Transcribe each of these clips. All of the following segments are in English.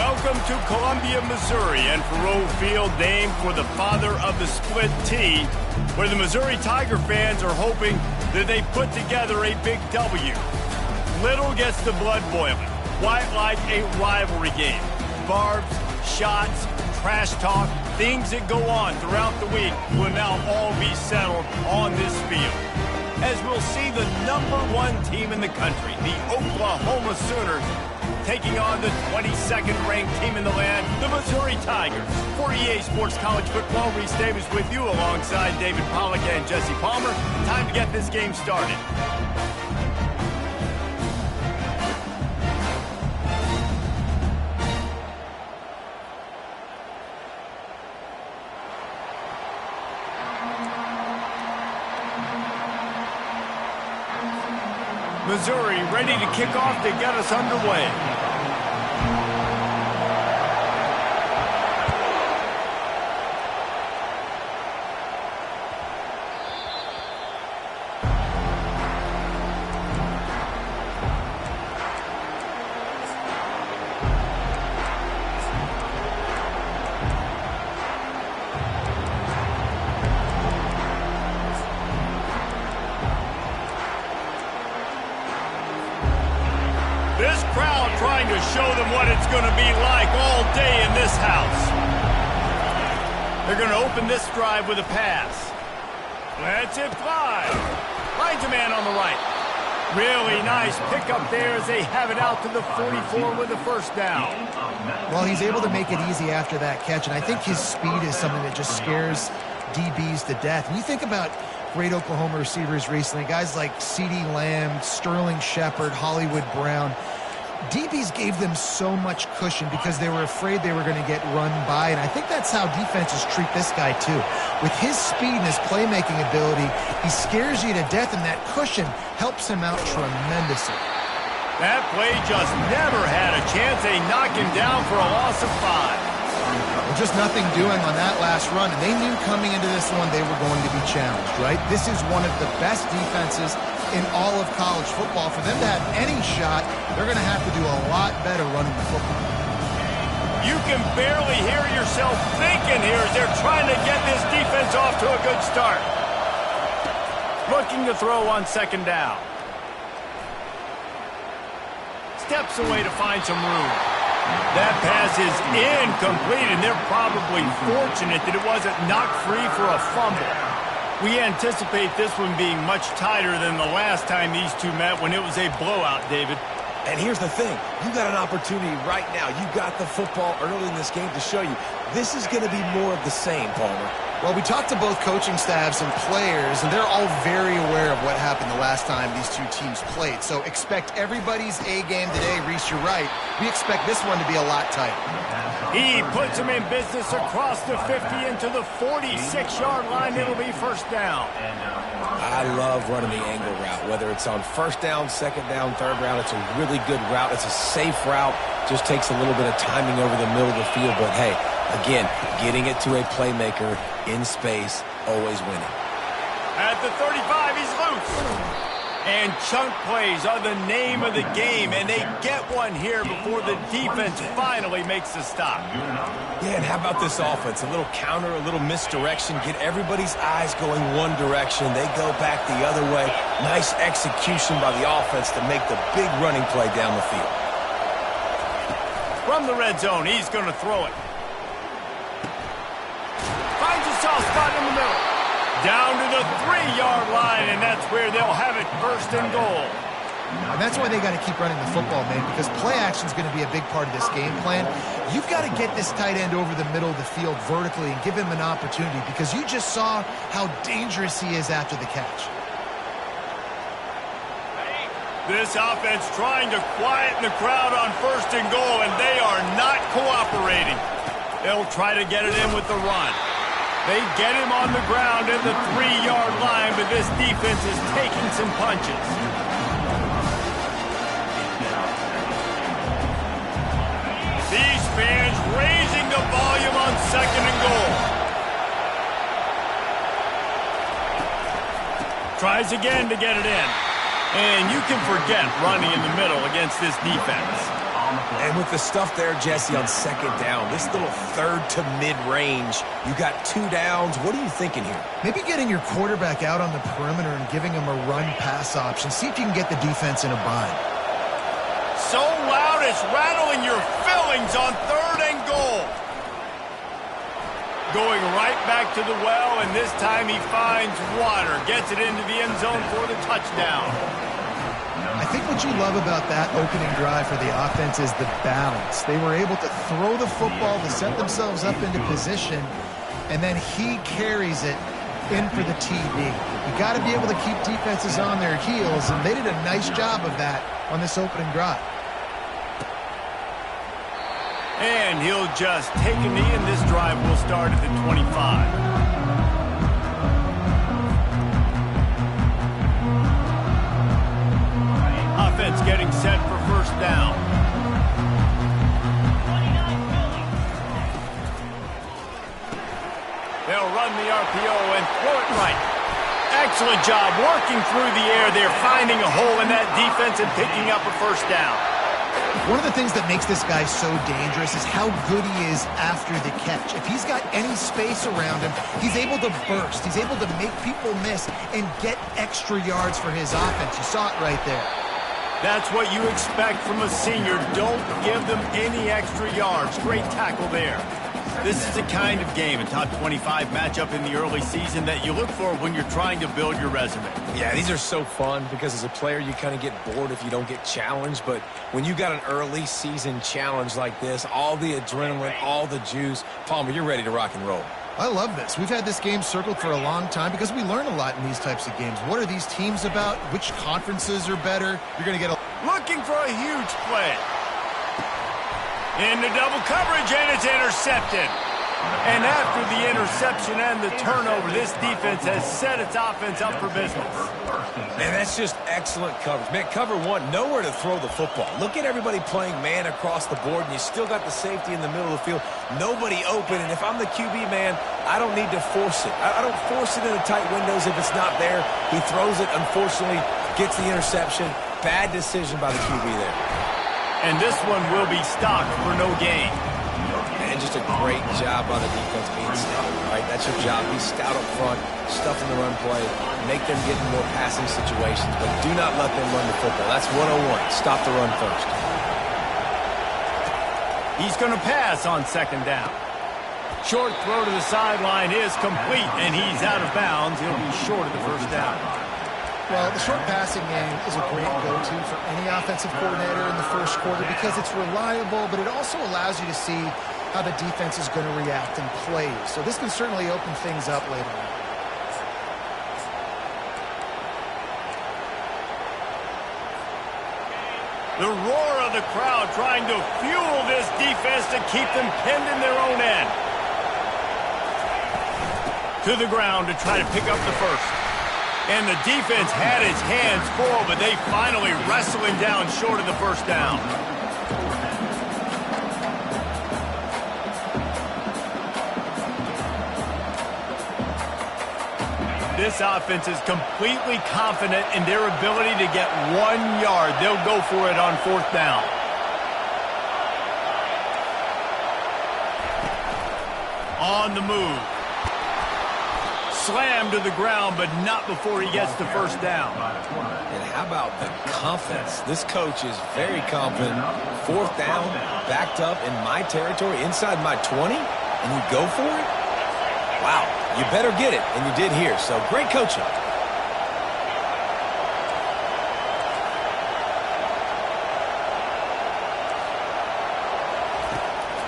Welcome to Columbia, Missouri, and Faurot Field, named for the father of the split T, where the Missouri Tiger fans are hoping that they put together a big W. Little gets the blood boiling, quite like a rivalry game. Barbs, shots, trash talk, things that go on throughout the week will now all be settled on this field. As we'll see the #1 team in the country, the Oklahoma Sooners, taking on the 22nd ranked team in the land, the Missouri Tigers. For EA Sports College Football, Reese Davis with you alongside David Pollack and Jesse Palmer. Time to get this game started. Missouri ready to kick off to get us underway. This crowd trying to show them what it's going to be like all day in this house. They're going to open this drive with a pass. Lets it fly. Finds a man on the right. Really nice pickup there as they have it out to the 44 with a first down. Well, he's able to make it easy after that catch, and I think his speed is something that just scares DBs to death. When you think about great Oklahoma receivers recently, guys like CeeDee Lamb, Sterling Shepard, Hollywood Brown, DBs gave them so much cushion because they were afraid they were going to get run by, and I think that's how defenses treat this guy too. With his speed and his playmaking ability, he scares you to death, and that cushion helps him out tremendously. That play just never had a chance. They knock him down for a loss of 5. Just nothing doing on that last run, and they knew coming into this one they were going to be challenged, right? This is one of the best defenses in all of college football. For them to have any shot, they're going to have to do a lot better running the football. You can barely hear yourself thinking here as they're trying to get this defense off to a good start. Looking to throw on second down. Steps away to find some room. That pass is incomplete, and they're probably fortunate that it wasn't knocked free for a fumble. We anticipate this one being much tighter than the last time these two met when it was a blowout, David. And here's the thing. You got an opportunity right now. You got the football early in this game to show you. This is going to be more of the same, Palmer. Well, we talked to both coaching staffs and players, and they're all very aware of what happened the last time these two teams played. So expect everybody's A game today. Reese, you're right. We expect this one to be a lot tighter. He puts him in business across the 50 into the 46-yard line. It'll be first down. I love running the angle route, whether it's on first down, second down, third round. It's a really good route. It's a safe route. Just takes a little bit of timing over the middle of the field. But, hey, again, getting it to a playmaker in space, always winning. At the 35, he's loose. And chunk plays are the name of the game, and they get one here before the defense finally makes the stop. Yeah, and how about this offense? A little counter, a little misdirection, get everybody's eyes going one direction. They go back the other way. Nice execution by the offense to make the big running play down the field. From the red zone, he's going to throw it. Finds a soft spot in the middle. Down to the 3-yard line, and that's where they'll have it first and goal. And that's why they got to keep running the football, man, because play action is going to be a big part of this game plan. You've got to get this tight end over the middle of the field vertically and give him an opportunity, because you just saw how dangerous he is after the catch. This offense trying to quieten the crowd on first and goal, and they are not cooperating. They'll try to get it in with the run. They get him on the ground at the 3-yard line, but this defense is taking some punches. These fans raising the volume on second and goal. Tries again to get it in. And you can forget running in the middle against this defense. And with the stuff there, Jesse, on second down, this little third to mid-range, you got 2 downs. What are you thinking here? Maybe getting your quarterback out on the perimeter and giving him a run-pass option. See if you can get the defense in a bind. So loud it's rattling your fillings on 3rd and goal. Going right back to the well, and this time he finds water. Gets it into the end zone for the touchdown. I think what you love about that opening drive for the offense is the balance. They were able to throw the football to set themselves up into position, and then he carries it in for the TD. You got to be able to keep defenses on their heels, and they did a nice job of that on this opening drive. And he'll just take a knee, and this drive will start at the 25. Offense getting set for first down. They'll run the RPO and throw it right. Excellent job working through the air there, finding a hole in that defense and picking up a first down. One of the things that makes this guy so dangerous is how good he is after the catch. If he's got any space around him, he's able to burst. He's able to make people miss and get extra yards for his offense. You saw it right there. That's what you expect from a senior. Don't give them any extra yards. Great tackle there. This is the kind of game, a top 25 matchup in the early season, that you look for when you're trying to build your resume. Yeah, these are so fun because as a player, you kind of get bored if you don't get challenged. But when you got an early season challenge like this, all the adrenaline, all the juice, Palmer, you're ready to rock and roll. I love this. We've had this game circled for a long time because we learn a lot in these types of games. What are these teams about? Which conferences are better? You're going to get a... Looking for a huge play. Into double coverage, and it's intercepted. And after the interception and the turnover, this defense has set its offense up for business. Man, that's just excellent coverage. Man, cover one, nowhere to throw the football. Look at everybody playing man across the board, and you still got the safety in the middle of the field. Nobody open, and if I'm the QB, man, I don't need to force it. I don't force it into tight windows if it's not there. He throws it, unfortunately, gets the interception. Bad decision by the QB there. And this one will be stopped for no gain. And just a great job on the defense being stout, right? That's your job. Be stout up front, stuff in the run play, make them get in more passing situations, but do not let them run the football. That's 101. Stop the run first. He's going to pass on second down. Short throw to the sideline is complete, and he's out of bounds. He'll be short of the first down. Well, the short passing game is a great go-to for any offensive coordinator in the first quarter because it's reliable, but it also allows you to see how the defense is going to react and play. So this can certainly open things up later on. The roar of the crowd trying to fuel this defense to keep them pinned in their own end. To the ground to try to pick up the first. And the defense had its hands full, but they finally wrestle him down short of the first down. This offense is completely confident in their ability to get 1 yard. They'll go for it on fourth down. On the move. Slammed to the ground, but not before he gets the first down. And how about the confidence? This coach is very confident. Fourth down, backed up in my territory, inside my 20, and you go for it? Wow, you better get it, and you did here. So great coaching.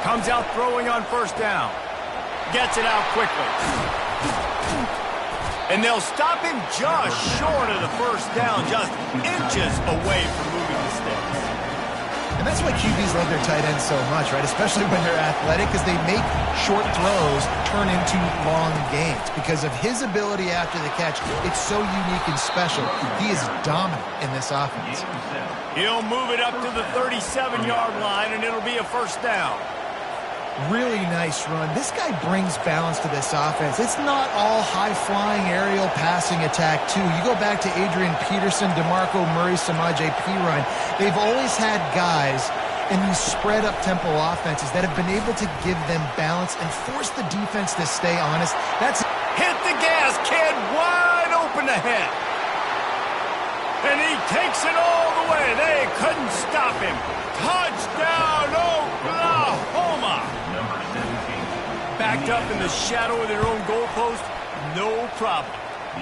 Comes out throwing on first down. Gets it out quickly. And they'll stop him just short of the first down, just inches away from moving the sticks. And that's why QBs love their tight ends so much, right? Especially when they're athletic, because they make short throws turn into long gains. Because of his ability after the catch, it's so unique and special. He is dominant in this offense. He'll move it up to the 37-yard line, and it'll be a first down. Really nice run. This guy brings balance to this offense. It's not all high-flying aerial passing attack, too. You go back to Adrian Peterson, DeMarco Murray, Samaje Perine. They've always had guys and these spread up tempo offenses that have been able to give them balance and force the defense to stay honest. That's hit the gas, kid, wide open ahead. And he takes it all the way. They couldn't stop him. Touchdown, Oklahoma. Backed up in the shadow of their own goalpost, no problem.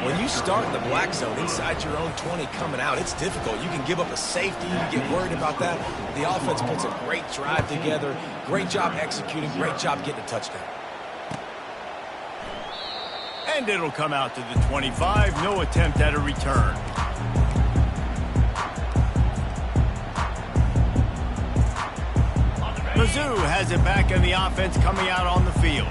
When you start in the black zone inside your own 20 coming out, it's difficult. You can give up a safety. You get worried about that. The offense puts a great drive together. Great job executing. Great job getting a touchdown. And it'll come out to the 25. No attempt at a return. Mizzou has it back in the offense coming out on the field.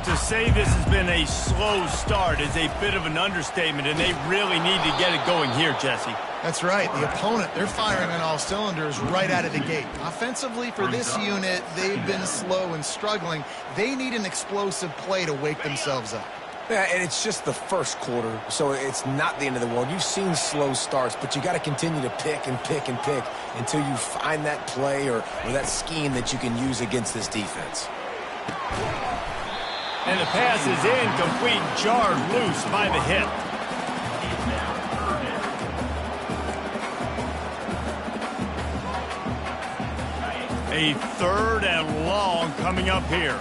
To say this has been a slow start is a bit of an understatement, and they really need to get it going here, Jesse. That's right. The opponent, they're firing on all cylinders right out of the gate. Offensively, for this unit, they've been slow and struggling. They need an explosive play to wake themselves up. Yeah, and it's just the first quarter, so it's not the end of the world. You've seen slow starts, but you got to continue to pick and pick and pick until you find that play or that scheme that you can use against this defense. And the pass is incomplete, jarred loose by the hip. A third and long coming up here.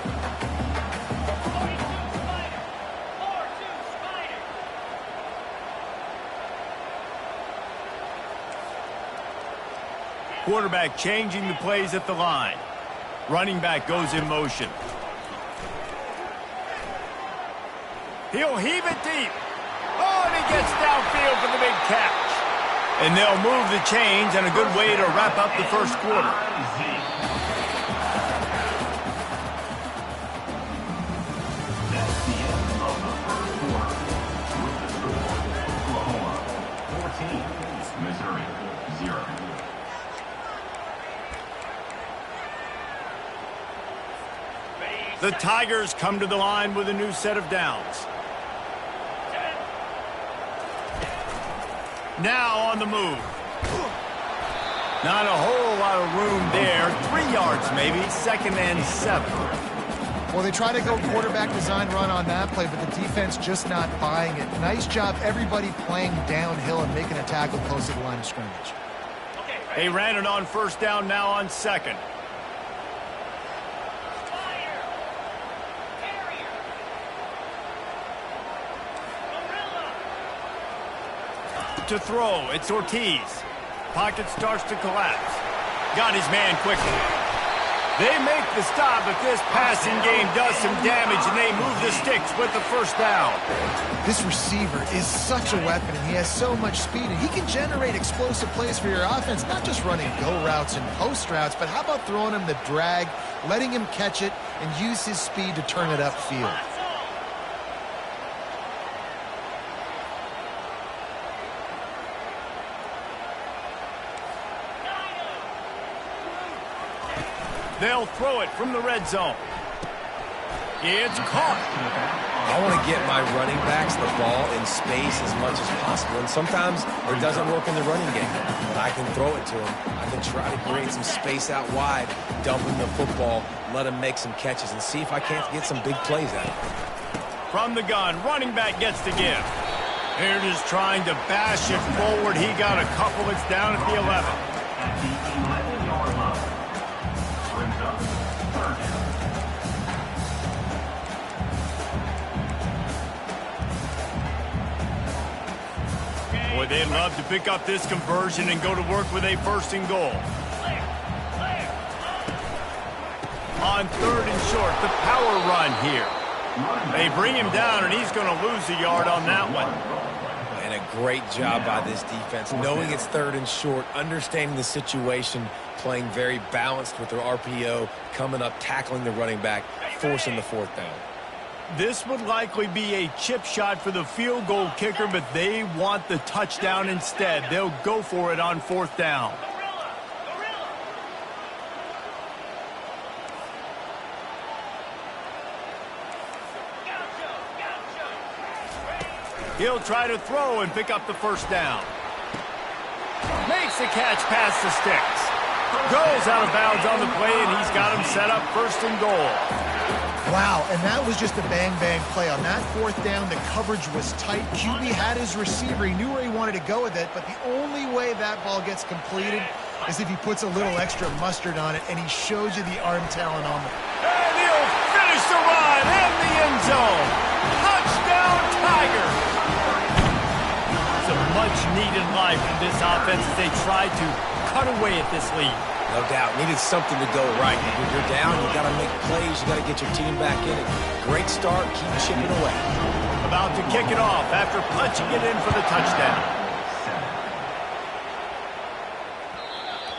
Quarterback changing the plays at the line. Running back goes in motion. He'll heave it deep. Oh, and he gets downfield for the big catch. And they'll move the chains, and a good way to wrap up the first quarter. That's the end of the first quarter. Oklahoma 14, Missouri 0. The Tigers come to the line with a new set of downs. Now on the move. Not a whole lot of room there. 3 yards maybe. 2nd and 7. Well, they try to go quarterback design run on that play, but the defense just not buying it. Nice job, everybody playing downhill and making a tackle close to the line of scrimmage. They ran it on 1st down, now on 2nd. To throw, it's Ortiz. Pocket starts to collapse. Got his man quickly. They make the stop, but this passing game does some damage, and they move the sticks with the 1st down. This receiver is such a weapon, and he has so much speed, and he can generate explosive plays for your offense, not just running go routes and post routes, but how about throwing him the drag, letting him catch it, and use his speed to turn it upfield. They'll throw it from the red zone. It's caught. I want to get my running backs the ball in space as much as possible, and sometimes it doesn't work in the running game, but I can throw it to them. I can try to create some space out wide, dump him the football, let him make some catches, and see if I can't get some big plays out of it. From the gun, running back gets to give. They're just trying to bash it forward. He got a couple. It's down at the 11. At the 11-yard line. Brings up 3rd down. Boy, they'd love to pick up this conversion and go to work with a 1st and goal. On 3rd and short, the power run here. They bring him down, and he's going to lose a yard on that one. And a great job by this defense, knowing it's 3rd and short, understanding the situation, playing very balanced with their RPO, coming up, tackling the running back, forcing the 4th down. This would likely be a chip shot for the field goal kicker, but they want the touchdown instead. They'll go for it on 4th down. He'll try to throw and pick up the 1st down. Makes the catch past the sticks. Goes out of bounds on the play, and he's got him set up 1st and goal. Wow, and that was just a bang-bang play. On that 4th down, the coverage was tight. QB had his receiver. He knew where he wanted to go with it, but the only way that ball gets completed is if he puts a little extra mustard on it, and he shows you the arm talent on it. And he'll finish the run in the end zone. Touchdown, Tigers! It's a much-needed life from this offense as they try to cut away at this lead. No doubt. Needed something to go right. When you're down, you got to make plays. You got to get your team back in it. Great start. Keep chipping away. About to kick it off after punching it in for the touchdown.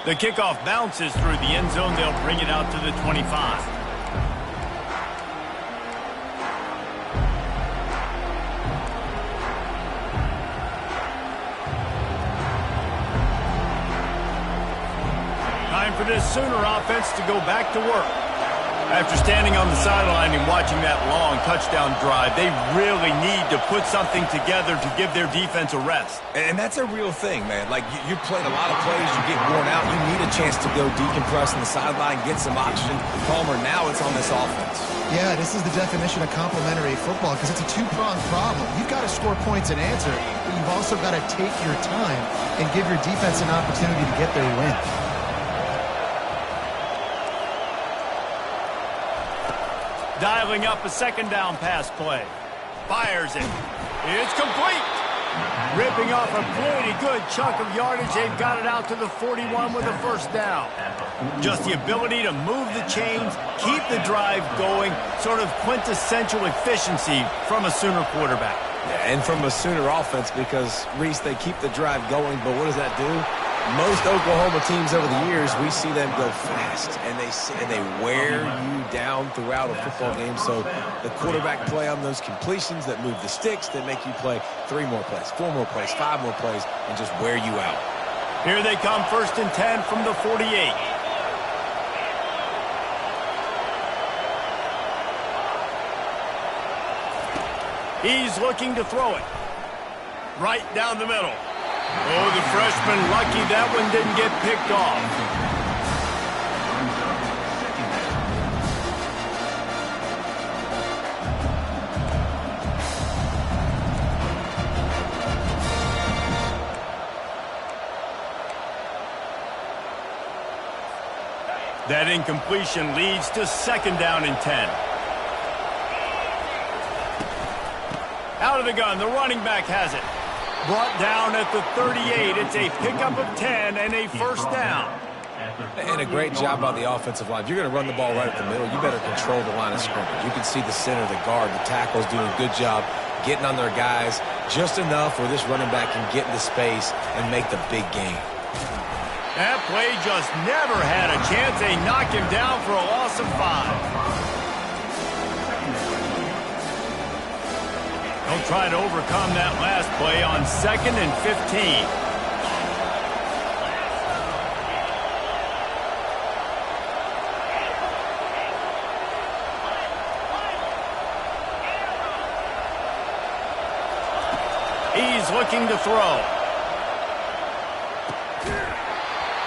The kickoff bounces through the end zone. They'll bring it out to the 25. Time for this Sooner offense to go back to work. After standing on the sideline and watching that long touchdown drive, they really need to put something together to give their defense a rest. And that's a real thing, man. Like, you played a lot of plays, you get worn out, you need a chance to go decompress on the sideline, get some oxygen. Palmer, now it's on this offense. Yeah, this is the definition of complementary football because it's a two-pronged problem. You've got to score points and answer, but you've also got to take your time and give your defense an opportunity to get their win. Dialing up a 2nd down pass play. Fires it. It's complete. Ripping off a pretty good chunk of yardage. They've got it out to the 41 with a 1st down. Just the ability to move the chains, keep the drive going, sort of quintessential efficiency from a Sooner quarterback. Yeah, and from a Sooner offense because, Reese, they keep the drive going, but what does that do? Most Oklahoma teams over the years, we see them go fast, and they wear you down throughout a football game. So the quarterback play on those completions that move the sticks, that make you play 3 more plays, 4 more plays, 5 more plays, and just wear you out. Here they come, 1st and 10 from the 48. He's looking to throw it. Right down the middle. Oh, the freshman lucky that one didn't get picked off. That incompletion leads to 2nd down and 10. Out of the gun, the running back has it. Brought down at the 38. It's a pickup of 10 and a 1st down. And a great job by the offensive line. If you're going to run the ball right up the middle, you better control the line of scrimmage. You can see the center, the guard, the tackles doing a good job getting on their guys just enough where this running back can get into space and make the big game. That play just never had a chance. They knock him down for a loss of 5. They'll try to overcome that last play on 2nd and 15. He's looking to throw.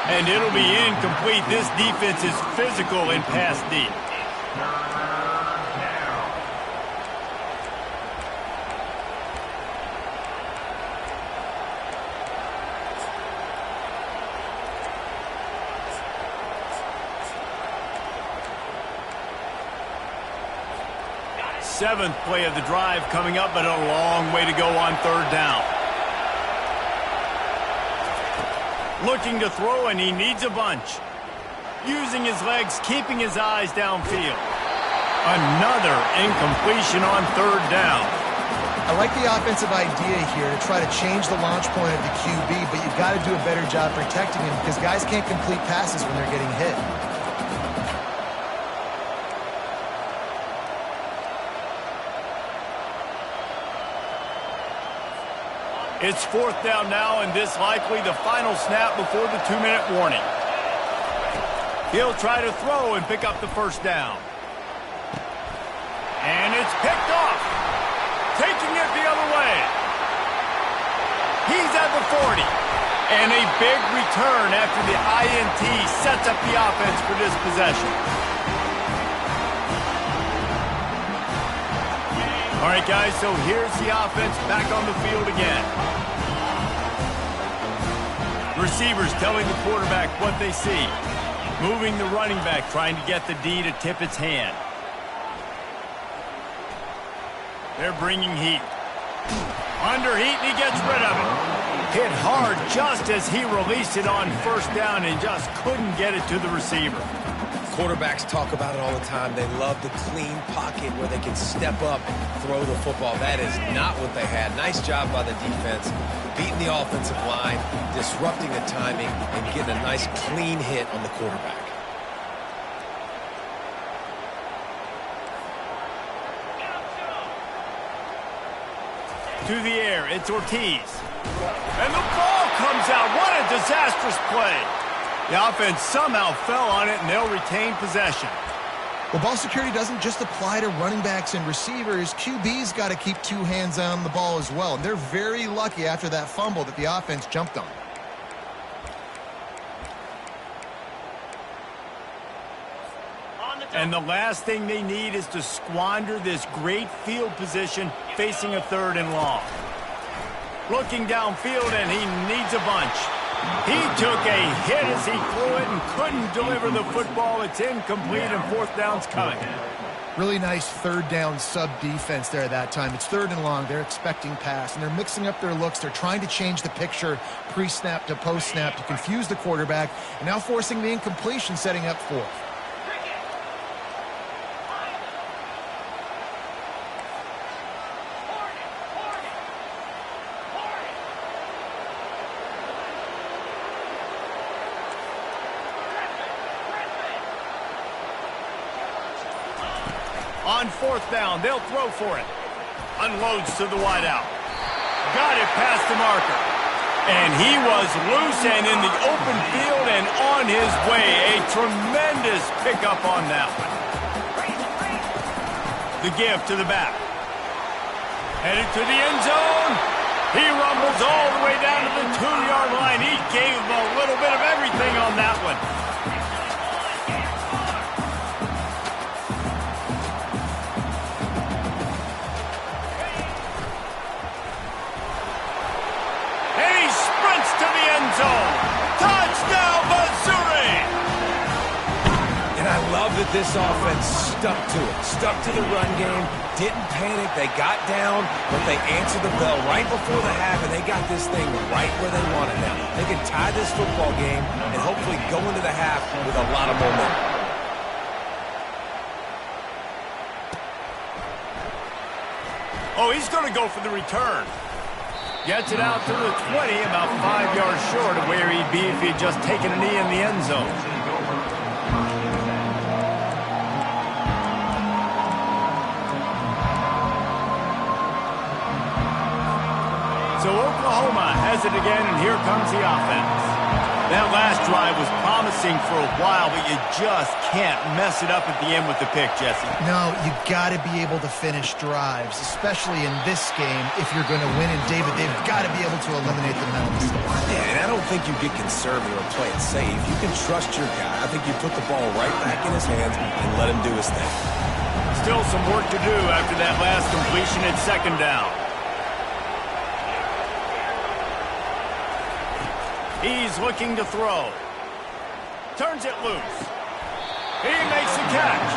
And it'll be incomplete. This defense is physical in pass deep. Seventh play of the drive coming up, but a long way to go on 3rd down. Looking to throw, and he needs a bunch. Using his legs, keeping his eyes downfield. Another incompletion on 3rd down. I like the offensive idea here to try to change the launch point of the QB, but you've got to do a better job protecting him because guys can't complete passes when they're getting hit. It's 4th down now, and this likely the final snap before the 2-minute warning. He'll try to throw and pick up the 1st down. And it's picked off. Taking it the other way. He's at the 40. And a big return after the INT sets up the offense for this possession. All right, guys, so here's the offense back on the field again. Receivers telling the quarterback what they see. Moving the running back, trying to get the D to tip its hand. They're bringing heat. Under heat, and he gets rid of it. Hit hard just as he released it on first down and just couldn't get it to the receiver. Quarterbacks talk about it all the time. They love the clean pocket where they can step up and throw the football. That is not what they had. Nice job by the defense, beating the offensive line, disrupting the timing, and getting a nice clean hit on the quarterback. To the air, it's Ortiz. And the ball comes out. What a disastrous play. The offense somehow fell on it, and they'll retain possession. Well, ball security doesn't just apply to running backs and receivers. QB's got to keep two hands on the ball as well. And they're very lucky after that fumble that the offense jumped on. And the last thing they need is to squander this great field position facing a 3rd and long. Looking downfield, and he needs a bunch. He took a hit as he threw it and couldn't deliver the football. It's incomplete, and 4th down's coming. Really nice 3rd down sub-defense there at that time. It's 3rd and long. They're expecting pass, and they're mixing up their looks. They're trying to change the picture pre-snap to post-snap to confuse the quarterback, and now forcing the incompletion, setting up 4th. On 4th down, they'll throw for it. Unloads to the wideout. Got it past the marker. And he was loose and in the open field and on his way. A tremendous pickup on that one. The give to the back. Headed to the end zone. He rumbles all the way down to the 2-yard line. He gave him a little bit of everything on that one. Touchdown, Missouri! And I love that this offense stuck to it. Stuck to the run game, didn't panic. They got down, but they answered the bell right before the half, and they got this thing right where they want it now. They can tie this football game and hopefully go into the half with a lot of momentum. Oh, he's going to go for the return. Gets it out to the 20, about 5 yards short of where he'd be if he had just taken a knee in the end zone. So Oklahoma has it again, and here comes the offense. That last drive was promising for a while, but you just can't mess it up at the end with the pick, Jesse. No, you got to be able to finish drives, especially in this game if you're going to win. And David, they've got to be able to eliminate the mental mistakes. Yeah, and I don't think you get conservative or play it safe. You can trust your guy. I think you put the ball right back in his hands and let him do his thing. Still some work to do after that last completion at 2nd down. He's looking to throw. Turns it loose. He makes the catch.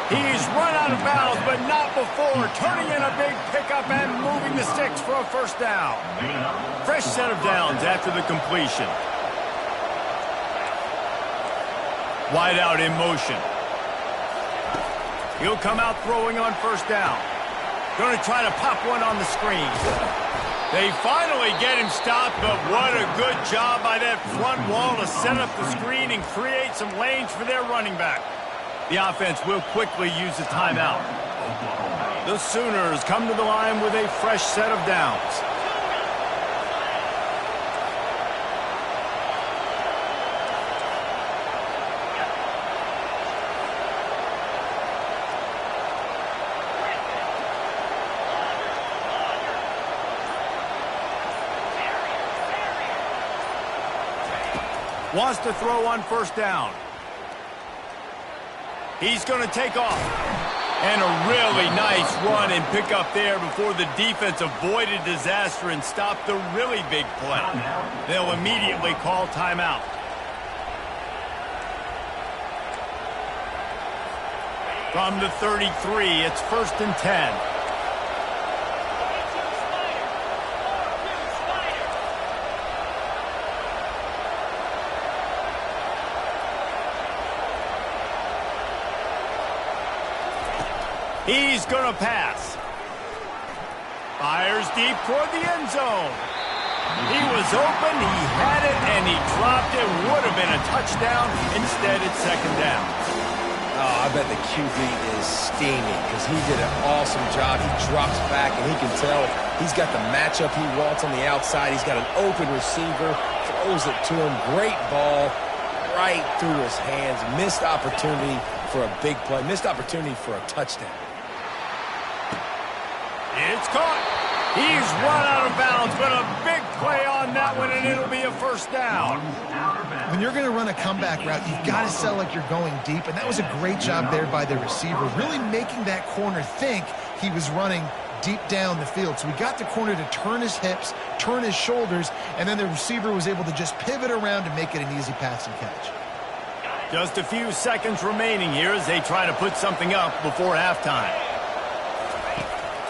He's run out of bounds, but not before turning in a big pickup and moving the sticks for a 1st down. Fresh set of downs after the completion. Wide out in motion. He'll come out throwing on 1st down. Going to try to pop one on the screen. They finally get him stopped, but what a good job by that front wall to set up the screen and create some lanes for their running back. The offense will quickly use the timeout. The Sooners come to the line with a fresh set of downs. Wants to throw on first down. He's going to take off. And a really nice run and pick up there before the defense avoided disaster and stopped the really big play. They'll immediately call timeout. From the 33, it's 1st and 10. He's going to pass. Fires deep toward the end zone. He was open, he had it, and he dropped it. Would have been a touchdown. Instead, it's 2nd down. Oh, I bet the QB is steaming because he did an awesome job. He drops back, and he can tell he's got the matchup he wants on the outside. He's got an open receiver, throws it to him. Great ball right through his hands. Missed opportunity for a big play. Missed opportunity for a touchdown. It's caught. He's run out of bounds, but a big play on that one, and it'll be a 1st down. When you're going to run a comeback route, you've got to sell like you're going deep, and that was a great job there by the receiver, really making that corner think he was running deep down the field. So we got the corner to turn his hips, turn his shoulders, and then the receiver was able to just pivot around and make it an easy pass and catch. Just a few seconds remaining here as they try to put something up before halftime.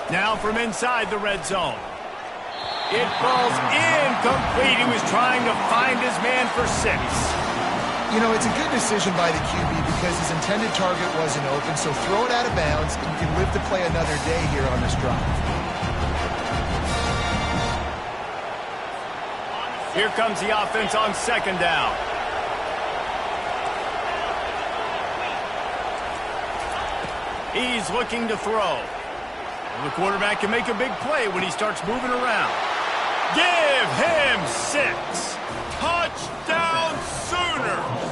Now from inside the red zone. It falls incomplete. He was trying to find his man for 6. You know, it's a good decision by the QB because his intended target wasn't open, so throw it out of bounds, and you can live to play another day here on this drive. Here comes the offense on 2nd down. He's looking to throw. The quarterback can make a big play when he starts moving around. Give him 6. Touchdown Sooners!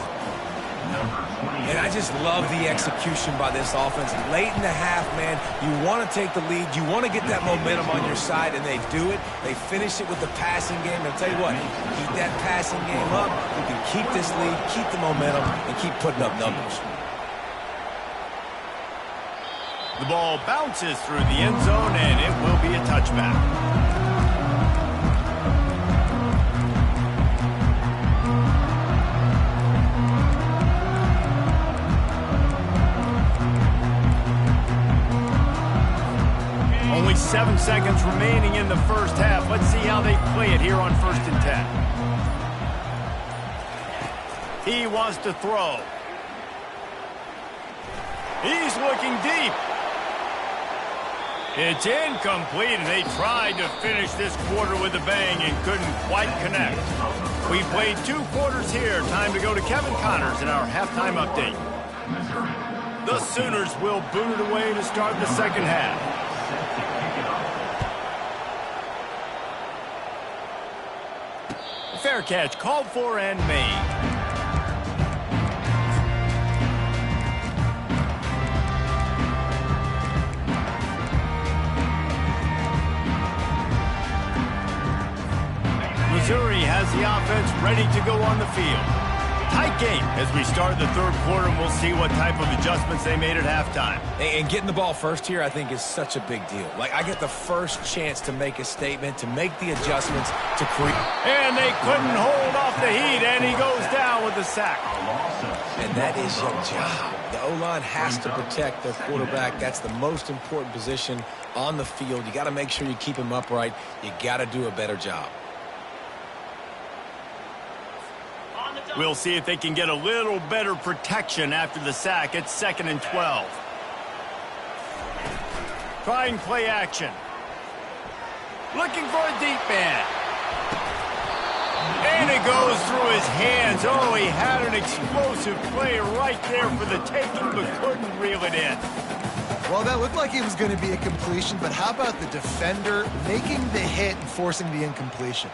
And I just love the execution by this offense. Late in the half, man, you want to take the lead. You want to get that momentum on your side, and they do it. They finish it with the passing game. And I'll tell you what, keep that passing game up. You can keep this lead, keep the momentum, and keep putting up numbers. The ball bounces through the end zone, and it will be a touchback. Only 7 seconds remaining in the 1st half. Let's see how they play it here on 1st and 10. He wants to throw. He's looking deep. It's incomplete, and they tried to finish this quarter with a bang and couldn't quite connect. We played 2 quarters here. Time to go to Kevin Connors in our halftime update. The Sooners will boot it away to start the 2nd half. Fair catch called for and made. Missouri has the offense ready to go on the field. Tight game as we start the 3rd quarter, and we'll see what type of adjustments they made at halftime. And getting the ball first here, I think, is such a big deal. Like, I get the first chance to make a statement, to make the adjustments, to create. And they couldn't hold off the heat, and he goes down with the sack. And that is your job. The O-line has to protect their quarterback. That's the most important position on the field. You got to make sure you keep him upright. You got to do a better job. We'll see if they can get a little better protection after the sack. It's 2nd and 12. Trying play action. Looking for a deep man. And it goes through his hands. Oh, he had an explosive play right there for the taking, but couldn't reel it in. Well, that looked like it was going to be a completion, but how about the defender making the hit and forcing the incompletion?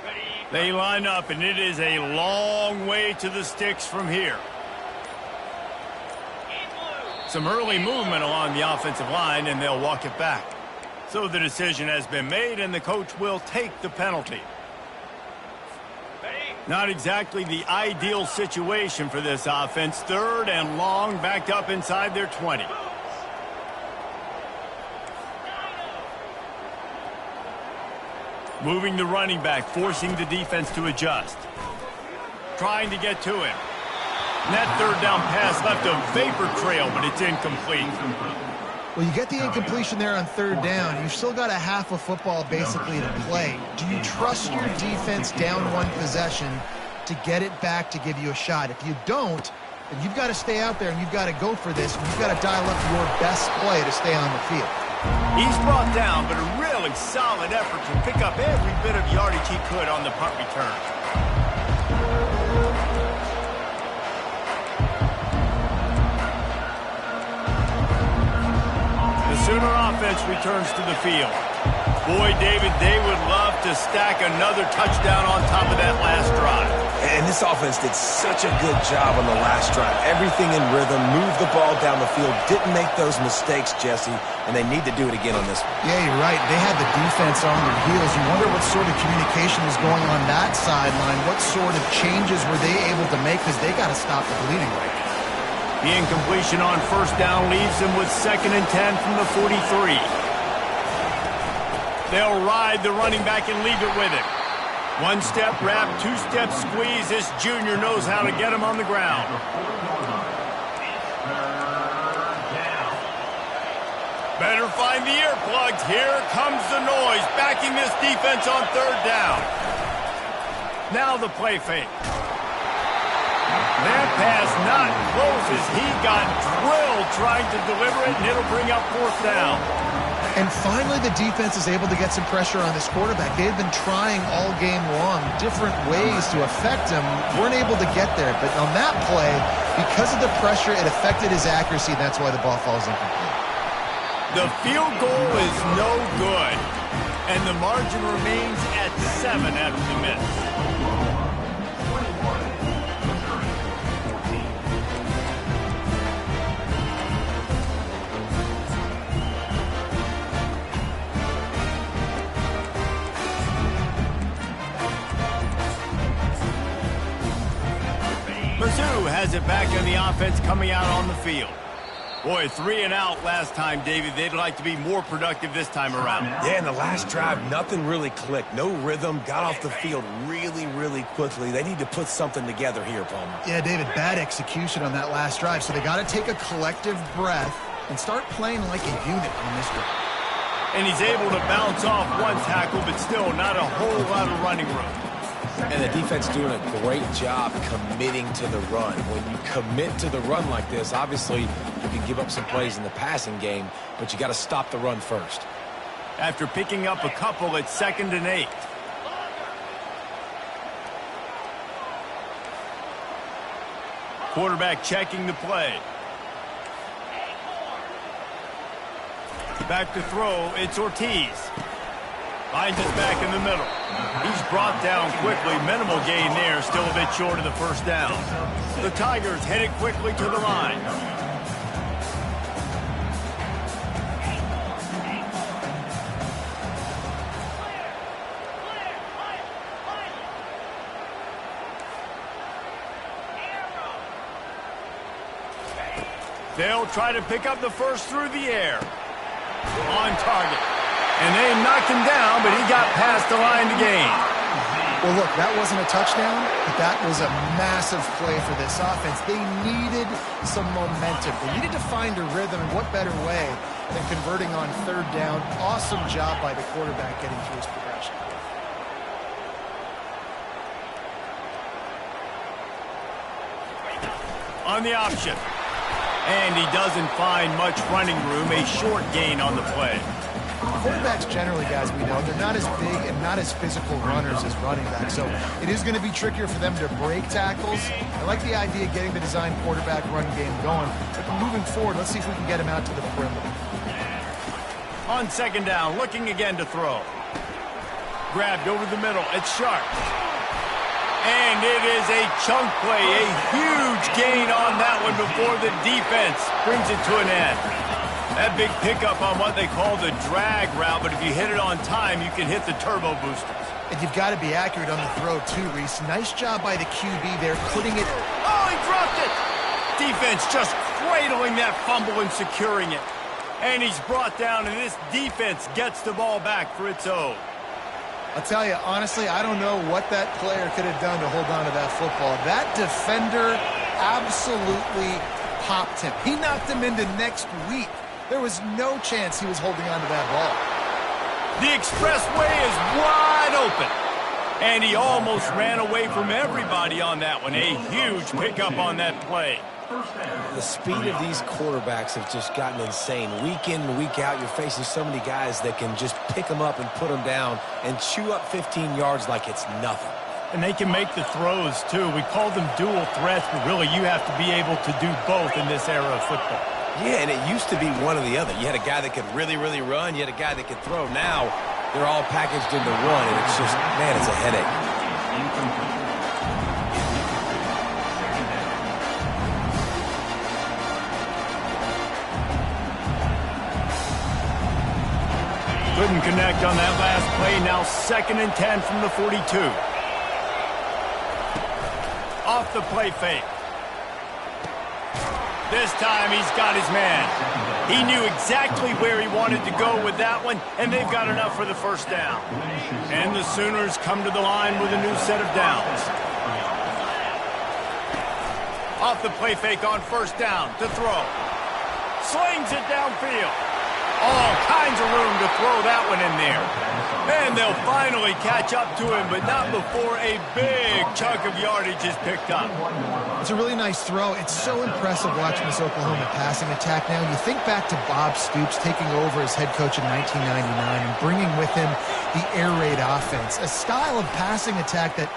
Ready, They line up, and it is a long way to the sticks from here. Some early movement along the offensive line, and they'll walk it back. So the decision has been made, and the coach will take the penalty. Not exactly the ideal situation for this offense. 3rd and long, backed up inside their 20. Moving the running back, forcing the defense to adjust. Trying to get to him. And that 3rd down pass left a vapor trail, but it's incomplete. Well, you get the incompletion there on 3rd down. You've still got a half of football basically to play. Do you trust your defense down 1 possession to get it back to give you a shot? If you don't, then you've got to stay out there and you've got to go for this. And you've got to dial up your best play to stay on the field. He's brought down, but a really solid effort to pick up every bit of yardage he could on the punt return. The Sooner offense returns to the field. Boy, David, they would love to stack another touchdown on top of that last drive. And this offense did such a good job on the last drive. Everything in rhythm, moved the ball down the field, didn't make those mistakes, Jesse, and they need to do it again on this one. Yeah, you're right. They had the defense on their heels. You wonder what sort of communication was going on that sideline. What sort of changes were they able to make, because they got to stop the bleeding right now. The incompletion on 1st down leaves them with 2nd and 10 from the 43. They'll ride the running back and leave it with him. 1-step wrap, 2-step squeeze. This junior knows how to get him on the ground. Better find the earplugs. Here comes the noise, backing this defense on 3rd down. Now the play fake. That pass not close as he got drilled trying to deliver it, and it'll bring up 4th down. And finally, the defense is able to get some pressure on this quarterback. They had been trying all game long different ways to affect him. Weren't able to get there. But on that play, because of the pressure, it affected his accuracy. That's why the ball falls incomplete. The field goal is no good. And the margin remains at 7 after the miss. Mizzou has it back on the offense coming out on the field. Boy, 3 and out last time, David. They'd like to be more productive this time around. Yeah, in the last drive, nothing really clicked. No rhythm, got off the field really, really quickly. They need to put something together here, Palmer. Yeah, David, bad execution on that last drive. So they got to take a collective breath and start playing like a unit on this drive. And he's able to bounce off 1 tackle, but still not a whole lot of running room. And the defense doing a great job committing to the run. When you commit to the run like this, obviously you can give up some plays in the passing game, but you got to stop the run first. After picking up a couple, it's 2nd and 8. Quarterback checking the play. Back to throw, it's Ortiz. Finds us back in the middle. He's brought down quickly. Minimal gain there. Still a bit short of the 1st down. The Tigers headed quickly to the line. They'll try to pick up the 1st through the air. On target. And they knocked him down, but he got past the line to gain. Well, look, that wasn't a touchdown, but that was a massive play for this offense. They needed some momentum. They needed to find a rhythm, and what better way than converting on 3rd down. Awesome job by the quarterback getting through his progression. On the option. And he doesn't find much running room. A short gain on the play. Quarterbacks generally, guys, we know, they're not as big and not as physical runners as running backs, so it is going to be trickier for them to break tackles. I like the idea of getting the design quarterback run game going, but moving forward, let's see if we can get him out to the perimeter. On 2nd down, looking again to throw. Grabbed over the middle, it's Sharp. And it is a chunk play, a huge gain on that one before the defense brings it to an end. That big pickup on what they call the drag route, but if you hit it on time, you can hit the turbo boosters. And you've got to be accurate on the throw, too, Reese. Nice job by the QB there, putting it... Oh, he dropped it! Defense just cradling that fumble and securing it. And he's brought down, and this defense gets the ball back for its own. I'll tell you, honestly, I don't know what that player could have done to hold on to that football. That defender absolutely popped him. He knocked him into next week. There was no chance he was holding on to that ball. The expressway is wide open. And he almost ran away from everybody on that one. A huge pickup on that play. The speed of these quarterbacks have just gotten insane. Week in and week out, you're facing so many guys that can just pick them up and put them down and chew up 15 yards like it's nothing. And they can make the throws, too. We call them dual threats, but really you have to be able to do both in this era of football. Yeah, and it used to be one or the other. You had a guy that could really, really run. You had a guy that could throw. Now they're all packaged into one, and it's just, man, it's a headache. Couldn't connect on that last play. Now 2nd and 10 from the 42. Off the play fake. This time he's got his man. He knew exactly where he wanted to go with that one, and they've got enough for the first down. And the Sooners come to the line with a new set of downs. Off the play fake on 1st down to throw. Slings it downfield. All kinds of room to throw that one in there. And they'll finally catch up to him, but not before a big chunk of yardage is picked up. It's a really nice throw. It's so impressive watching this Oklahoma passing attack now. You think back to Bob Stoops taking over as head coach in 1999 and bringing with him the air raid offense, a style of passing attack that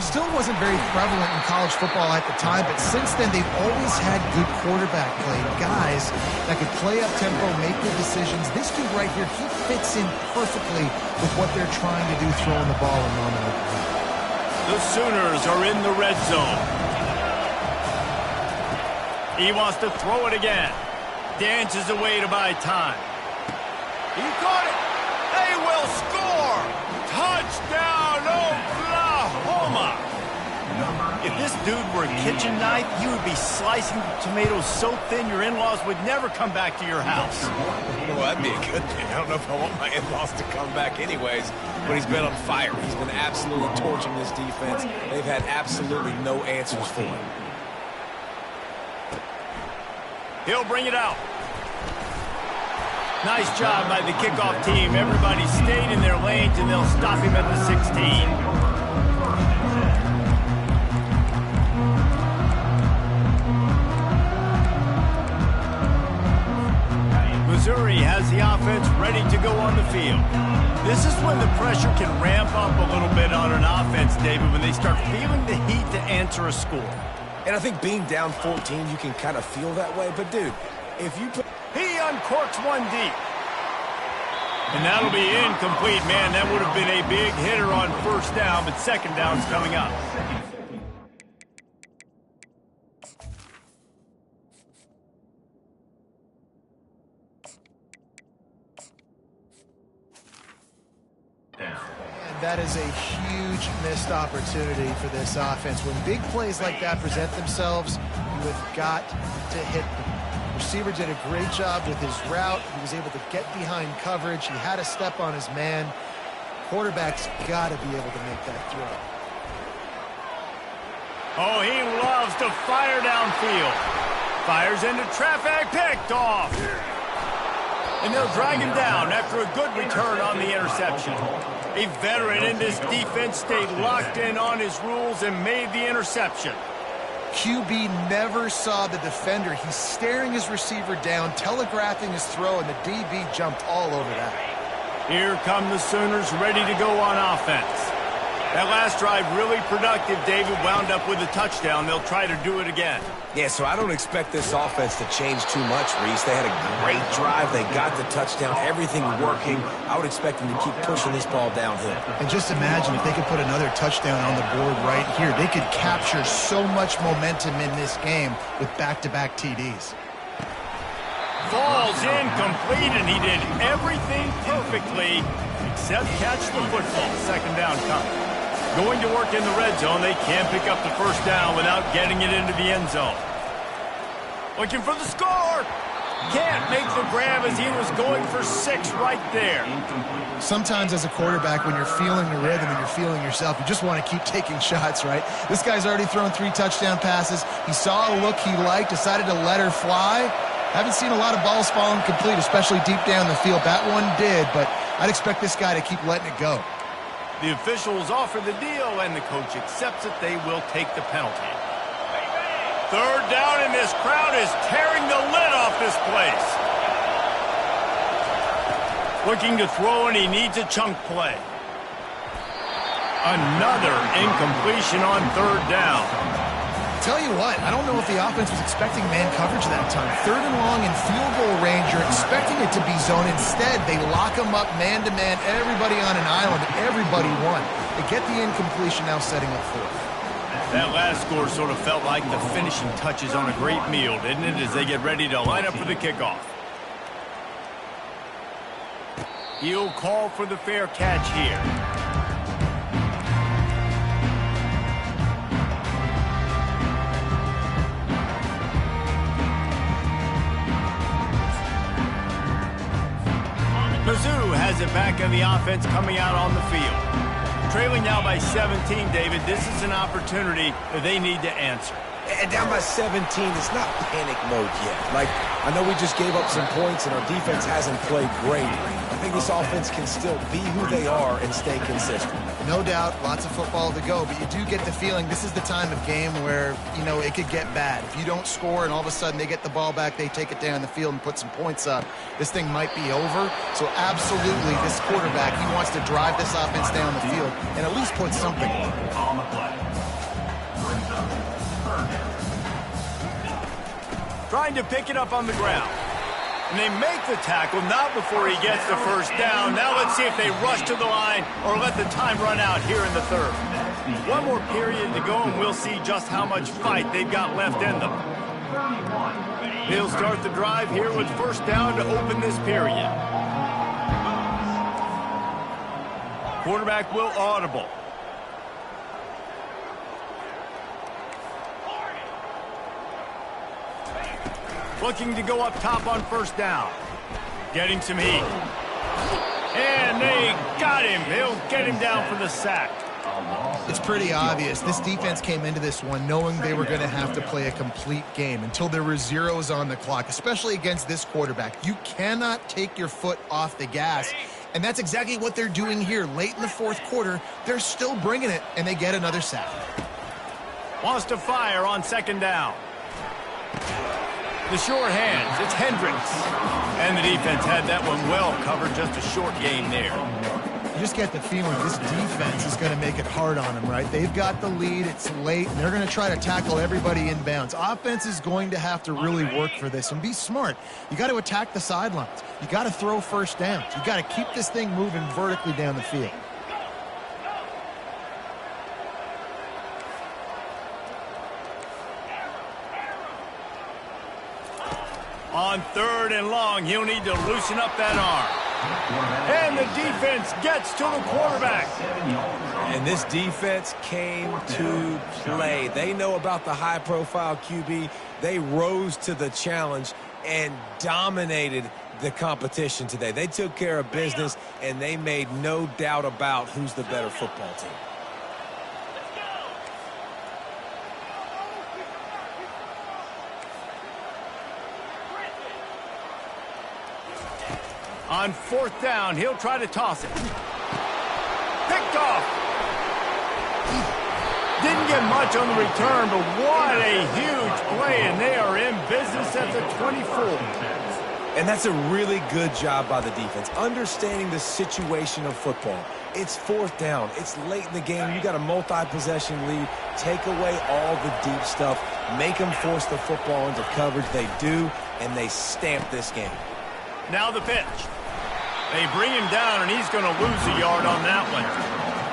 still wasn't very prevalent in college football at the time, but since then they've always had good quarterback play, guys that could play up tempo, make good decisions. This dude right here, he fits in perfectly with what they're trying to do, throwing the ball in Norman, Oklahoma. The Sooners are in the red zone. He wants to throw it again. Dances away to buy time. He caught it. They will score. Touchdown, Oklahoma. If this dude were a kitchen knife, he would be slicing tomatoes so thin your in-laws would never come back to your house. Well, that'd be a good thing. I don't know if I want my in-laws to come back anyways, but he's been on fire. He's been absolutely torching this defense. They've had absolutely no answers for him. He'll bring it out. Nice job by the kickoff team. Everybody stayed in their lanes, and they'll stop him at the 16. Missouri has the offense ready to go on the field. This is when the pressure can ramp up a little bit on an offense, David, when they start feeling the heat to answer a score. And I think being down 14, you can kind of feel that way. But, dude, if you put... He uncorks one deep. And that'll be incomplete, man. That would have been a big hitter on 1st down, but 2nd down's coming up. That is a huge missed opportunity for this offense. When big plays like that present themselves, you have got to hit them. Receiver did a great job with his route. He was able to get behind coverage. He had a step on his man. Quarterback's got to be able to make that throw. Oh, he loves to fire downfield. Fires into traffic, picked off. And they'll drag him down after a good return on the interception. A veteran in this defense stayed locked in on his rules and made the interception. QB never saw the defender. He's staring his receiver down, telegraphing his throw, and the DB jumped all over that. Here come the Sooners ready to go on offense. That last drive really productive. David wound up with a touchdown. They'll try to do it again. Yeah, so I don't expect this offense to change too much, Reese. They had a great drive. They got the touchdown. Everything working. I would expect them to keep pushing this ball downhill. And just imagine if they could put another touchdown on the board right here. They could capture so much momentum in this game with back-to-back TDs. Falls incomplete, and he did everything perfectly except catch the football. Second down coming. Going to work in the red zone. They can't pick up the first down without getting it into the end zone. Looking for the score. Can't make the grab as he was going for 6 right there. Sometimes as a quarterback, when you're feeling the rhythm and you're feeling yourself, you just want to keep taking shots, right? This guy's already thrown 3 touchdown passes. He saw a look he liked, decided to let her fly. Haven't seen a lot of balls falling complete, especially deep down the field. That one did, but I'd expect this guy to keep letting it go. The officials offer the deal, and the coach accepts it. They will take the penalty. Third down, and this crowd is tearing the lid off this place. Looking to throw, and he needs a chunk play. Another incompletion on third down. Tell you what, I don't know if the offense was expecting man coverage that time. Third and long in field goal range, you're expecting it to be zone. Instead, they lock them up man-to-man, everybody on an island, everybody won. They get the incompletion, now setting up fourth. That last score sort of felt like the finishing touches on a great meal, didn't it, as they get ready to line up for the kickoff. He'll call for the fair catch here. Mizzou has it back in the offense coming out on the field. Trailing now by 17, David. This is an opportunity that they need to answer. And down by 17, it's not panic mode yet. Like, I know we just gave up some points and our defense hasn't played great. I think this offense can still be who they are and stay consistent. No doubt, lots of football to go, but you do get the feeling this is the time of game where, you know, it could get bad. If you don't score and all of a sudden they get the ball back, they take it down the field and put some points up, this thing might be over. So absolutely, this quarterback, he wants to drive this offense down the field and at least put something on it. On the play. Brings up third down. Trying to pick it up on the ground. And they make the tackle, not before he gets the first down. Now let's see if they rush to the line or let the time run out here in the third. One more period to go, and we'll see just how much fight they've got left in them. He'll start the drive here with first down to open this period. Quarterback will audible. Looking to go up top on first down. Getting some heat. And they got him. They'll get him down for the sack. It's pretty obvious. This defense came into this one knowing they were going to have to play a complete game until there were zeros on the clock, especially against this quarterback. You cannot take your foot off the gas, and that's exactly what they're doing here. Late in the fourth quarter, they're still bringing it, and they get another sack. Wants to fire on second down. The short hands, it's Hendricks. And the defense had that one well covered, just a short game there. You just get the feeling this defense is going to make it hard on them, right? They've got the lead, it's late, and they're going to try to tackle everybody inbounds. Offense is going to have to really work for this and be smart. You got to attack the sidelines. You got to throw first downs. You got to keep this thing moving vertically down the field. On third and long, he'll need to loosen up that arm. And the defense gets to the quarterback. And this defense came to play. They know about the high-profile QB. They rose to the challenge and dominated the competition today. They took care of business, and they made no doubt about who's the better football team. On fourth down, he'll try to toss it. Picked off. Didn't get much on the return, but what a huge play, and they are in business at the 24. And that's a really good job by the defense, understanding the situation of football. It's fourth down. It's late in the game. You got a multi-possession lead. Take away all the deep stuff. Make them force the football into coverage. They do, and they stamp this game. Now the pitch. They bring him down, and he's going to lose a yard on that one.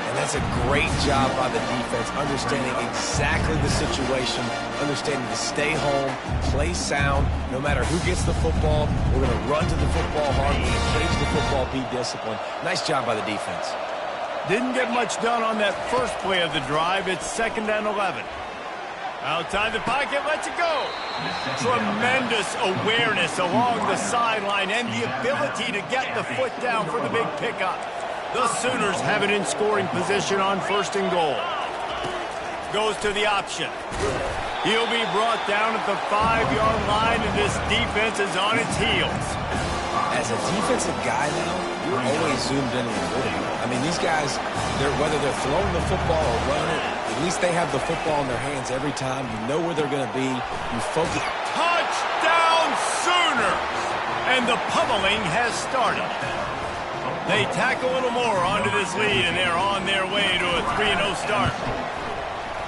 And that's a great job by the defense, understanding exactly the situation, understanding to stay home, play sound. No matter who gets the football, we're going to run to the football hard. We're going to cage the football, be disciplined. Nice job by the defense. Didn't get much done on that first play of the drive. It's 2nd and 11. Outside the pocket, lets it go. Tremendous awareness along the sideline and the ability to get the foot down for the big pickup. The Sooners have it in scoring position on 1st and goal. Goes to the option. He'll be brought down at the 5-yard line, and this defense is on its heels. As a defensive guy now, you're always zoomed in on the quarterback. I mean, these guys, whether they're throwing the football or running it, at least they have the football in their hands every time. You know where they're going to be. You focus. Touchdown Sooners! And the pummeling has started. They tack a little more onto this lead, and they're on their way to a 3-0 start.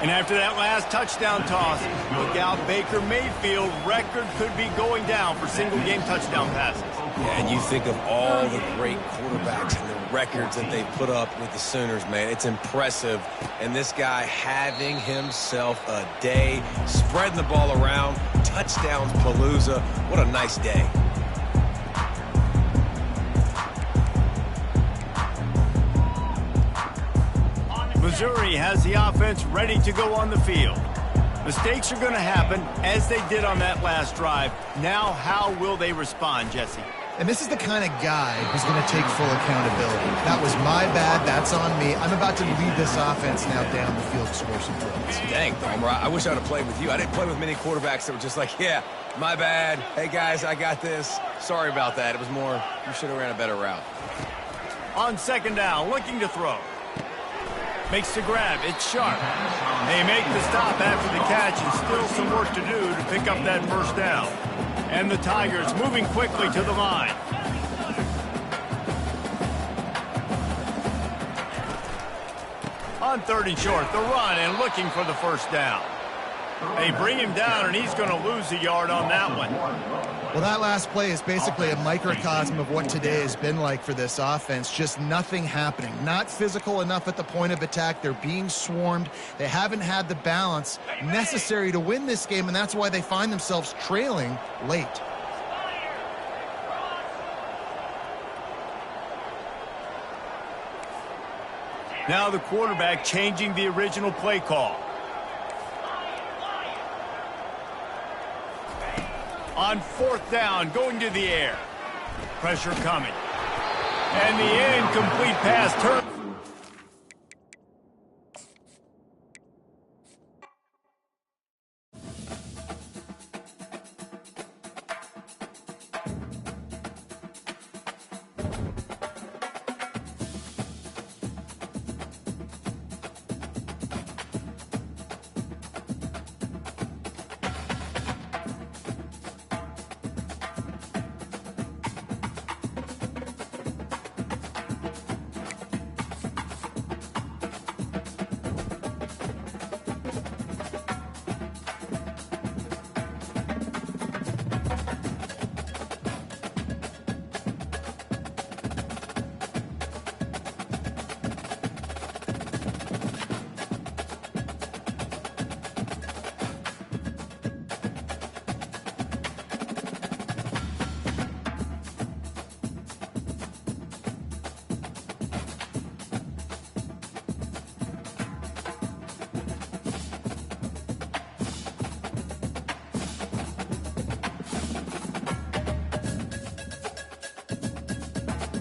And after that last touchdown toss, look out, Baker Mayfield record could be going down for single-game touchdown passes. Yeah, and you think of all the great quarterbacks and the records that they put up with the Sooners, man. It's impressive. And this guy having himself a day, spreading the ball around, touchdowns palooza. What a nice day. Missouri has the offense ready to go on the field. Mistakes are going to happen, as they did on that last drive. Now, how will they respond, Jesse? And this is the kind of guy who's going to take full accountability. That was my bad. That's on me. I'm about to lead this offense now down the field to score some points. Dang, Palmer, I wish I would have played with you. I didn't play with many quarterbacks that were just like, yeah, my bad. Hey, guys, I got this. Sorry about that. It was more, you should have ran a better route. On 2nd down, looking to throw. Makes the grab. It's sharp. They make the stop after the catch, and still some work to do to pick up that 1st down. And the Tigers moving quickly to the line. On 3rd and short, the run and looking for the 1st down. They bring him down, and he's going to lose a yard on that one. Well, that last play is basically a microcosm of what today has been like for this offense. Just nothing happening. Not physical enough at the point of attack. They're being swarmed. They haven't had the balance necessary to win this game, and that's why they find themselves trailing late. Now the quarterback changing the original play call. On 4th down, going to the air. Pressure coming. And the incomplete pass turned.